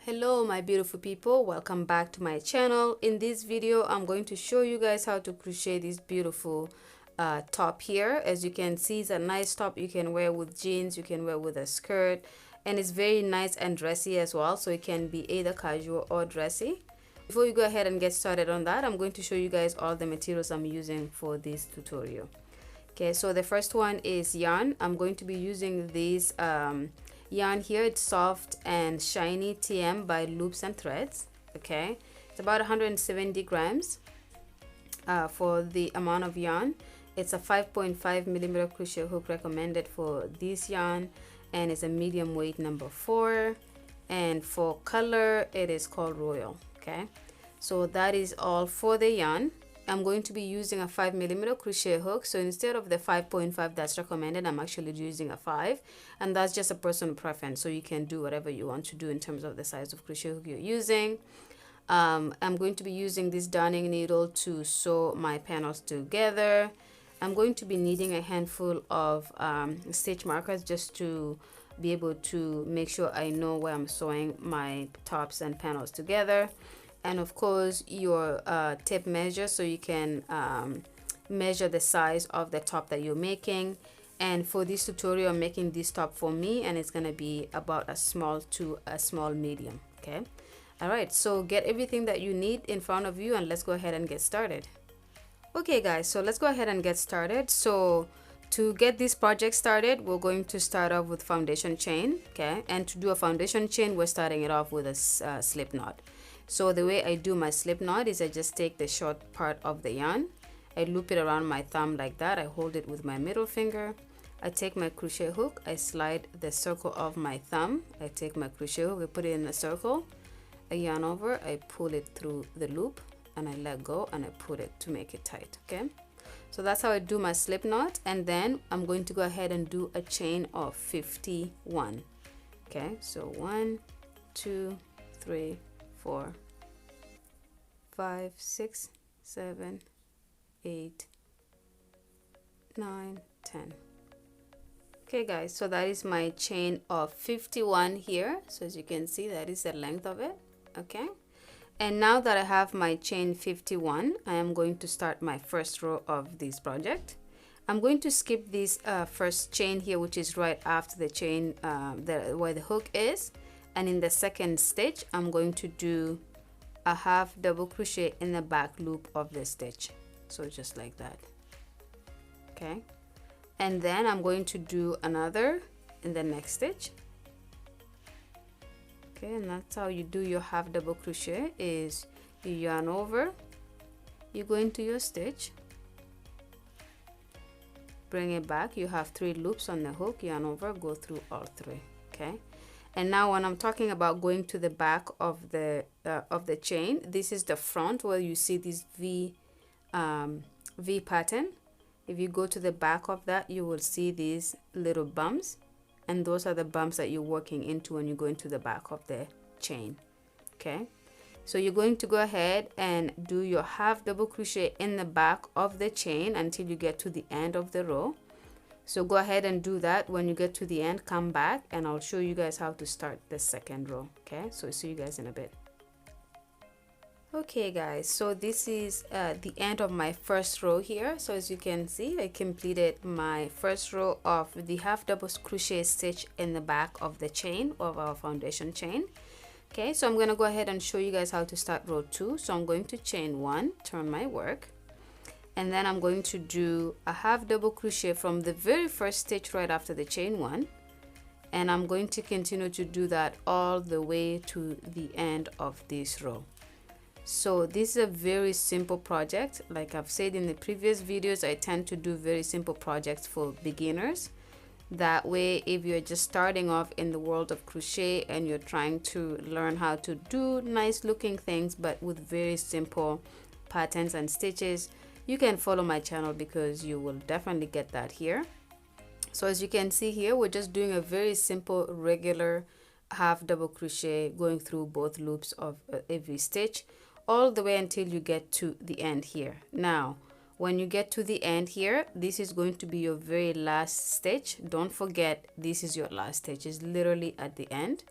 Hello my beautiful people, welcome back to my channel. In this video I'm going to show you guys how to crochet this beautiful top here. As you can see, it's a nice top you can wear with jeans, you can wear with a skirt, and it's very nice and dressy as well, so it can be either casual or dressy. Before we go ahead and get started on that, I'm going to show you guys all the materials I'm using for this tutorial. Okay, so the first one is yarn. I'm going to be using this yarn here. It's soft and shiny TM by Loops and Threads. Okay, it's about 170 grams for the amount of yarn. It's a 5.5 millimeter crochet hook recommended for this yarn, and it's a medium weight number 4, and for color it is called Royal. Okay, so that is all for the yarn. I'm going to be using a 5 millimeter crochet hook, so instead of the 5.5 that's recommended, I'm actually using a 5, and that's just a personal preference, so you can do whatever you want to do in terms of the size of crochet hook you're using. I'm going to be using this darning needle to sew my panels together. I'm going to be needing a handful of stitch markers just to be able to make sure I know where I'm sewing my tops and panels together. And of course your tape measure, so you can measure the size of the top that you're making. And for this tutorial, I'm making this top for me, and it's going to be about a small to a small medium. Okay, all right, so get everything that you need in front of you and let's go ahead and get started. Okay guys, so let's go ahead and get started. So to get this project started, we're going to start off with foundation chain. Okay, and to do a foundation chain, we're starting it off with a slip knot. So the way I do my slip knot is I just take the short part of the yarn, I loop it around my thumb like that, I hold it with my middle finger, I take my crochet hook, I slide the circle of my thumb, I take my crochet hook, I put it in a circle, I yarn over, I pull it through the loop, and I let go and I put it to make it tight. Okay, so that's how I do my slip knot. And then I'm going to go ahead and do a chain of 51. Okay, so 1, 2, 3, 4, 5, 6, 7, 8, 9, 10. Okay guys, so that is my chain of 51 here. So as you can see, that is the length of it. Okay, and now that I have my chain 51, I am going to start my first row of this project. I'm going to skip this first chain here, which is right after the chain where the hook is, and in the second stitch I'm going to do a half double crochet in the back loop of the stitch, so just like that. Okay, and then I'm going to do another in the next stitch. Okay, and that's how you do your half double crochet. Is you yarn over, you go into your stitch, bring it back, you have 3 loops on the hook, yarn over, go through all 3. Okay, and now when I'm talking about going to the back of the chain, this is the front where you see this V pattern. If you go to the back of that, you will see these little bumps, and those are the bumps that you're working into when you go into the back of the chain. Okay, so you're going to go ahead and do your half double crochet in the back of the chain until you get to the end of the row. So go ahead and do that. When you get to the end, come back and I'll show you guys how to start the second row. Okay, so see you guys in a bit. Okay guys, so this is the end of my first row here. So as you can see, I completed my first row of the half double crochet stitch in the back of the chain of our foundation chain. Okay, so I'm going to go ahead and show you guys how to start row 2. So I'm going to chain 1, turn my work, and then I'm going to do a half double crochet from the very first stitch right after the chain 1, and I'm going to continue to do that all the way to the end of this row. So this is a very simple project. Like I've said in the previous videos, I tend to do very simple projects for beginners. That way, if you're just starting off in the world of crochet and you're trying to learn how to do nice looking things but with very simple patterns and stitches, you can follow my channel because you will definitely get that here. So as you can see here, we're just doing a very simple regular half double crochet going through both loops of every stitch all the way until you get to the end here. Now when you get to the end here, this is going to be your very last stitch. Don't forget, this is your last stitch. It's literally at the end.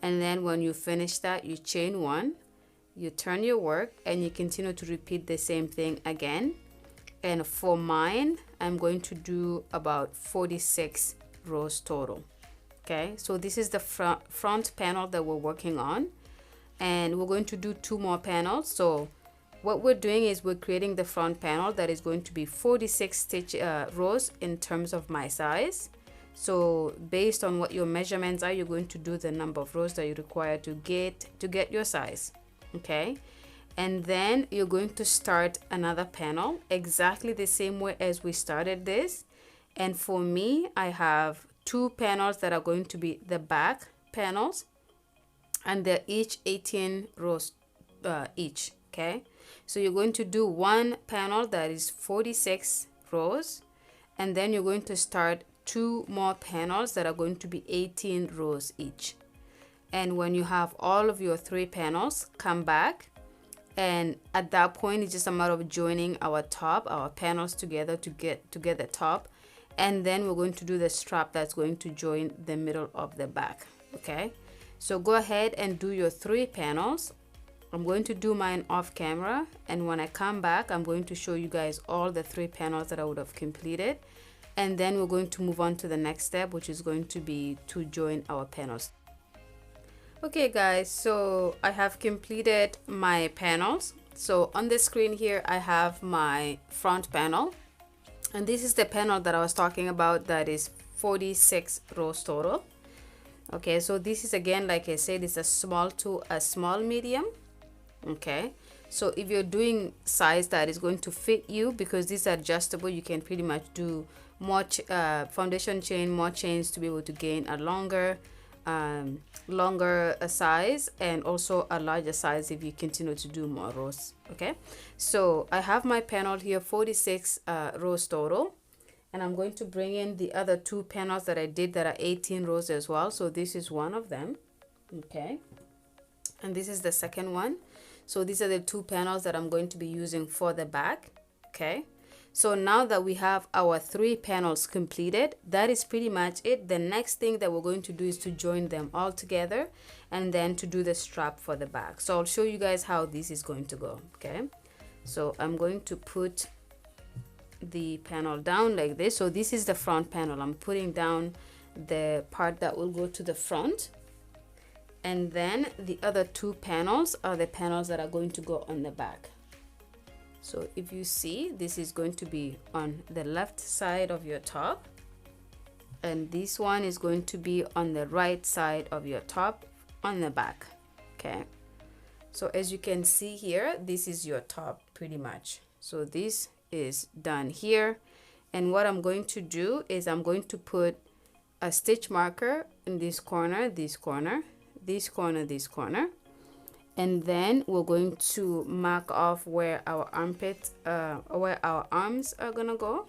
and then when you finish that, you chain one, you turn your work, and you continue to repeat the same thing again. And for mine, I'm going to do about 46 rows total. Okay, so this is the front panel that we're working on, and we're going to do 2 more panels. So what we're doing is we're creating the front panel that is going to be 46 rows in terms of my size. So based on what your measurements are, you're going to do the number of rows that you require to get your size. Okay, and then you're going to start another panel exactly the same way as we started this. And for me, I have 2 panels that are going to be the back panels, and they're each 18 rows each. Okay, so you're going to do 1 panel that is 46 rows, and then you're going to start 2 more panels that are going to be 18 rows each. And when you have all of your 3 panels, come back, and at that point it's just a matter of joining our panels together to get the top, and then we're going to do the strap that's going to join the middle of the back. Okay, so go ahead and do your 3 panels. I'm going to do mine off camera, and when I come back, I'm going to show you guys all the 3 panels that I would have completed, and then we're going to move on to the next step, which is going to be to join our panels. Okay guys, so I have completed my panels. So on the screen here, I have my front panel, and this is the panel that I was talking about, that is 46 rows total. Okay, so this is, again, like I said, it's a small to a small medium. Okay, so if you're doing size that is going to fit you, because these are adjustable, you can pretty much do more foundation chain, more chains to be able to gain a longer size, and also a larger size if you continue to do more rows. Okay, so I have my panel here, 46 rows total, and I'm going to bring in the other 2 panels that I did that are 18 rows as well. So this is one of them. Okay, and this is the second one. So these are the 2 panels that I'm going to be using for the back. Okay, so now that we have our 3 panels completed, that is pretty much it. The next thing that we're going to do is to join them all together, and then to do the strap for the back. So I'll show you guys how this is going to go. Okay, so I'm going to put the panel down like this. So this is the front panel. I'm putting down the part that will go to the front, and then the other 2 panels are the panels that are going to go on the back. So if you see, this is going to be on the left side of your top, and this one is going to be on the right side of your top on the back. Okay, so as you can see here, this is your top pretty much. So this is done here, and what I'm going to do is I'm going to put a stitch marker in this corner, this corner, this corner, this corner, and then we're going to mark off where our where our arms are gonna go.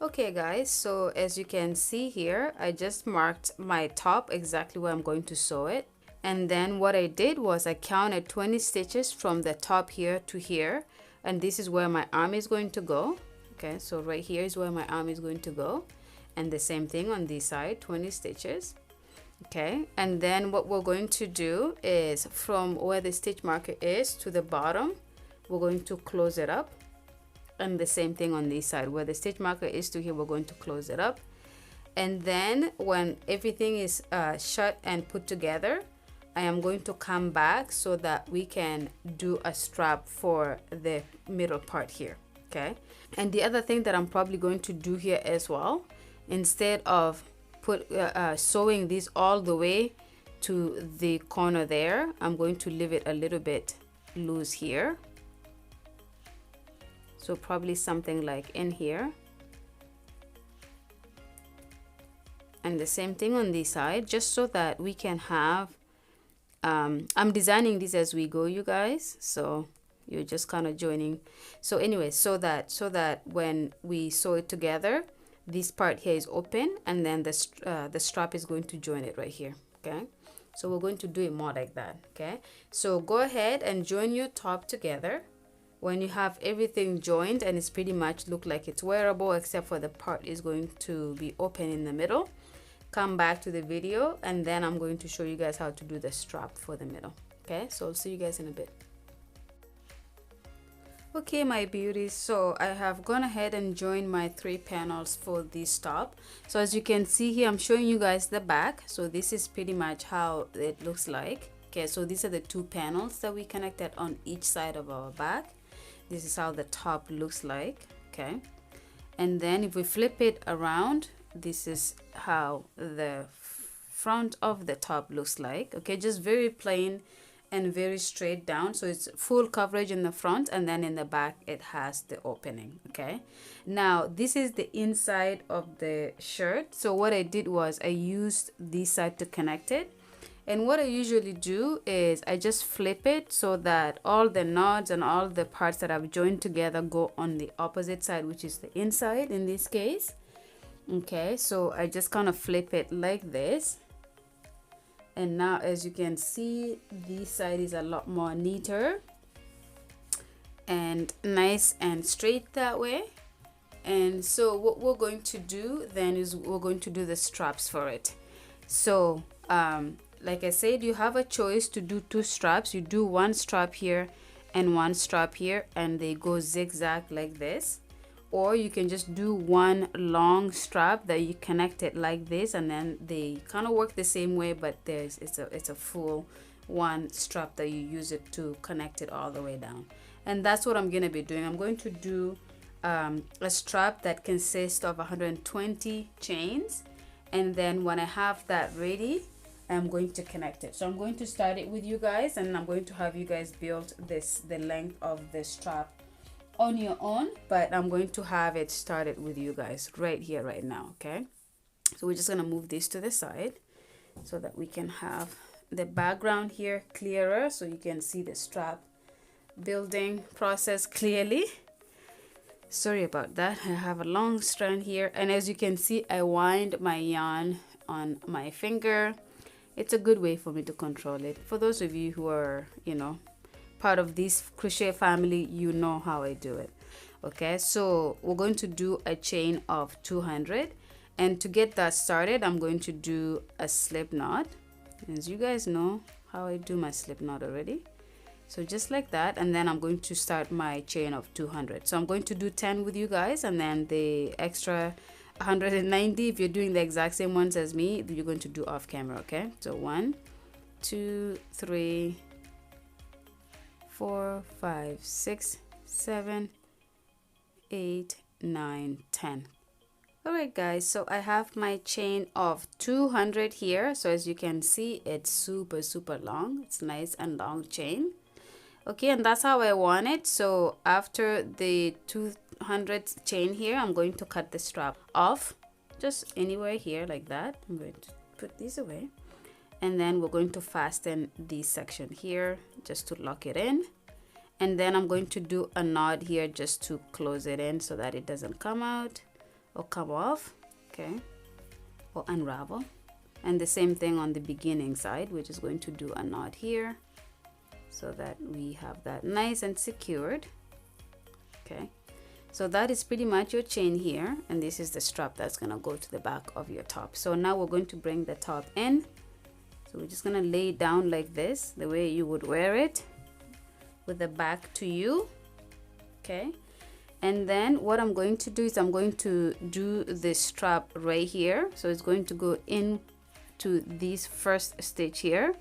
Okay guys, so as you can see here, I just marked my top exactly where I'm going to sew it, and then what I did was I counted 20 stitches from the top here to here, and this is where my arm is going to go. Okay, so right here is where my arm is going to go, and the same thing on this side, 20 stitches. Okay, and then what we're going to do is from where the stitch marker is to the bottom, we're going to close it up, and the same thing on this side, where the stitch marker is to here, we're going to close it up. And then when everything is shut and put together, I am going to come back so that we can do a strap for the middle part here. Okay, and the other thing that I'm probably going to do here as well, instead of sewing this all the way to the corner there, I'm going to leave it a little bit loose here. So probably something like in here, and the same thing on this side, just so that we can have I'm designing this as we go, you guys, so you're just kind of joining. So anyway, so that when we sew it together, this part here is open, and then the strap is going to join it right here. Okay, so we're going to do it more like that. Okay, so go ahead and join your top together. When you have everything joined and it's pretty much look like it's wearable, except for the part is going to be open in the middle, come back to the video, and then I'm going to show you guys how to do the strap for the middle. Okay, so I'll see you guys in a bit. Okay, my beauties, so I have gone ahead and joined my 3 panels for this top. So as you can see here, I'm showing you guys the back. So this is pretty much how it looks like. Okay, so these are the 2 panels that we connected on each side of our back. This is how the top looks like. Okay, and then if we flip it around, this is how the front of the top looks like. Okay, just very plain and very straight down. So it's full coverage in the front, and then in the back it has the opening. Okay, now this is the inside of the shirt. So what I did was I used this side to connect it. And what I usually do is I just flip it so that all the knots and all the parts that I've joined together go on the opposite side, which is the inside in this case. Okay, so I just kind of flip it like this. And now as you can see, this side is a lot more neater and nice and straight that way. And so what we're going to do then is we're going to do the straps for it. So like I said, you have a choice to do 2 straps. You do 1 strap here and 1 strap here, and they go zigzag like this. Or you can just do 1 long strap that you connect it like this, and then they kind of work the same way, but it's a full 1 strap that you use it to connect it all the way down. And that's what I'm going to be doing. I'm going to do a strap that consists of 120 chains, and then when I have that ready, I'm going to connect it. So I'm going to start it with you guys, and I'm going to have you guys build the length of the strap on your own, but I'm going to have it started with you guys right here right now. Okay, so we're just going to move this to the side so that we can have the background here clearer, so you can see the strap building process clearly. Sorry about that, I have a long strand here, and as you can see, I wind my yarn on my finger. It's a good way for me to control it. For those of you who are, you know, part of this crochet family, you know how I do it. Okay, so we're going to do a chain of 200, and to get that started, I'm going to do a slip knot. As you guys know how I do my slip knot already. So just like that, and then I'm going to start my chain of 200. So I'm going to do 10 with you guys, and then the extra 190, if you're doing the exact same ones as me, you're going to do off camera. Okay, so 1 2 3 4 5 6 7 8 9 10. All right guys, so I have my chain of 200 here. So as you can see, it's super long. It's nice and long chain. Okay, and that's how I want it. So after the 200 chain here, I'm going to cut the strap off just anywhere here like that. I'm going to put these away, and then we're going to fasten this section here just to lock it in, and then I'm going to do a knot here just to close it in so that it doesn't come out or come off. Okay, or unravel. And the same thing on the beginning side, we're just going to do a knot here so that we have that nice and secured. Okay, so that is pretty much your chain here, and this is the strap that's gonna go to the back of your top. So now we're going to bring the top in. So we're just gonna lay it down like this, the way you would wear it, with the back to you. Okay, and then what I'm going to do is I'm going to do the strap right here. So it's going to go in to this first stitch here,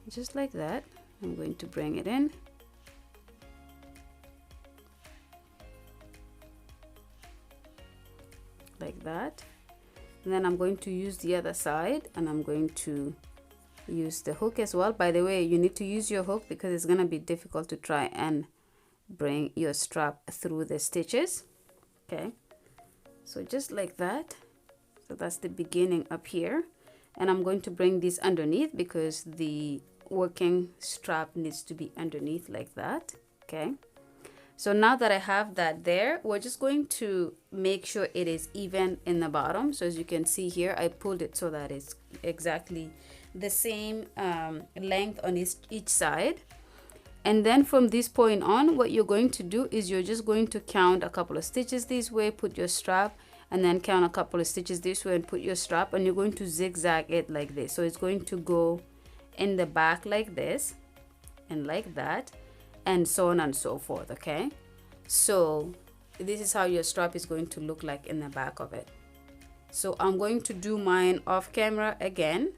just like that. I'm going to bring it in. Like that. And then I'm going to use the other side, and I'm going to use the hook as well. By the way, you need to use your hook because it's going to be difficult to try and bring your strap through the stitches. Okay, so just like that. So that's the beginning up here, and I'm going to bring this underneath because the working strap needs to be underneath like that. Okay, so now that I have that there, we're just going to make sure it is even in the bottom. So as you can see here, I pulled it so that it's exactly the same length on each side. And then from this point on, what you're going to do is you're just going to count a couple of stitches this way, put your strap, and then count a couple of stitches this way and put your strap, and you're going to zigzag it like this. So it's going to go in the back like this and like that, and so on and so forth. Okay, so this is how your strap is going to look like in the back of it. So I'm going to do mine off camera again,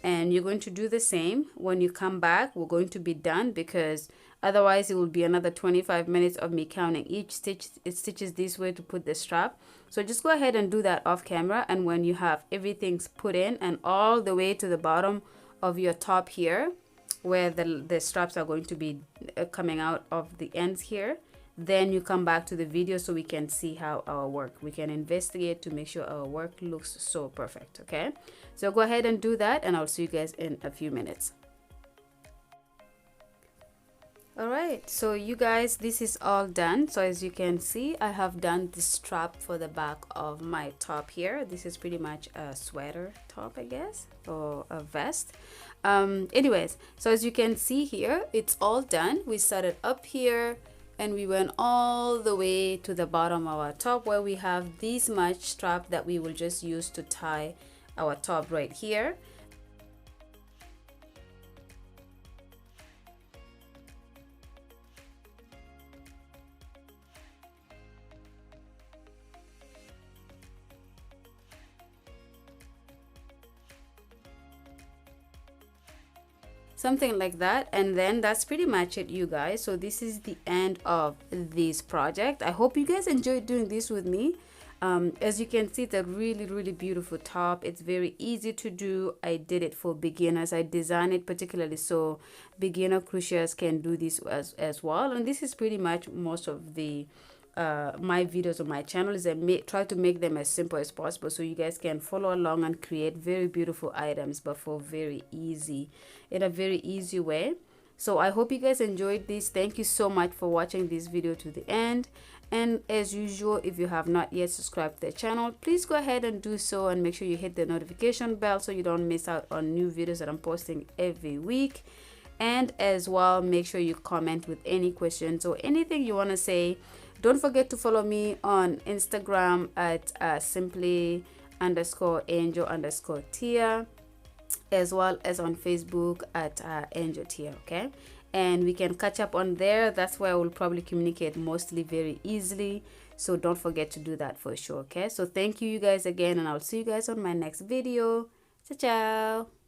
and you're going to do the same. When you come back, we're going to be done, because otherwise it will be another 25 minutes of me counting each stitch. It stitches this way to put the strap. So just go ahead and do that off camera, and when you have everything's put in and all the way to the bottom of your top here, where the straps are going to be coming out of the ends here, then you come back to the video so we can see how our work, we can investigate to make sure our work looks so perfect. Okay, so go ahead and do that, and I'll see you guys in a few minutes. All right, so you guys, this is all done. So as you can see, I have done the strap for the back of my top here. This is pretty much a sweater top, I guess, or a vest. Anyways, so as you can see here, it's all done. We started up here and we went all the way to the bottom of our top, where we have this much strap that we will just use to tie our top right here. Something like that, and then that's pretty much it, you guys. So this is the end of this project. I hope you guys enjoyed doing this with me. As you can see, it's a really beautiful top. It's very easy to do. I did it for beginners. I designed it particularly so beginner crocheters can do this as well. And this is pretty much most of the my videos on my channel, is I try to make them as simple as possible so you guys can follow along and create very beautiful items, but for very easy, in a very easy way. So I hope you guys enjoyed this. Thank you so much for watching this video to the end, and as usual, if you have not yet subscribed to the channel, please go ahead and do so, and make sure you hit the notification bell so you don't miss out on new videos that I'm posting every week. And as well, make sure you comment with any questions or anything you want to say. Don't forget to follow me on Instagram at simply_angel_tea, as well as on Facebook at Angel Tea. Okay, and we can catch up on there. That's where I will probably communicate mostly very easily, so don't forget to do that for sure. Okay, so thank you guys again, and I'll see you guys on my next video. Ciao ciao.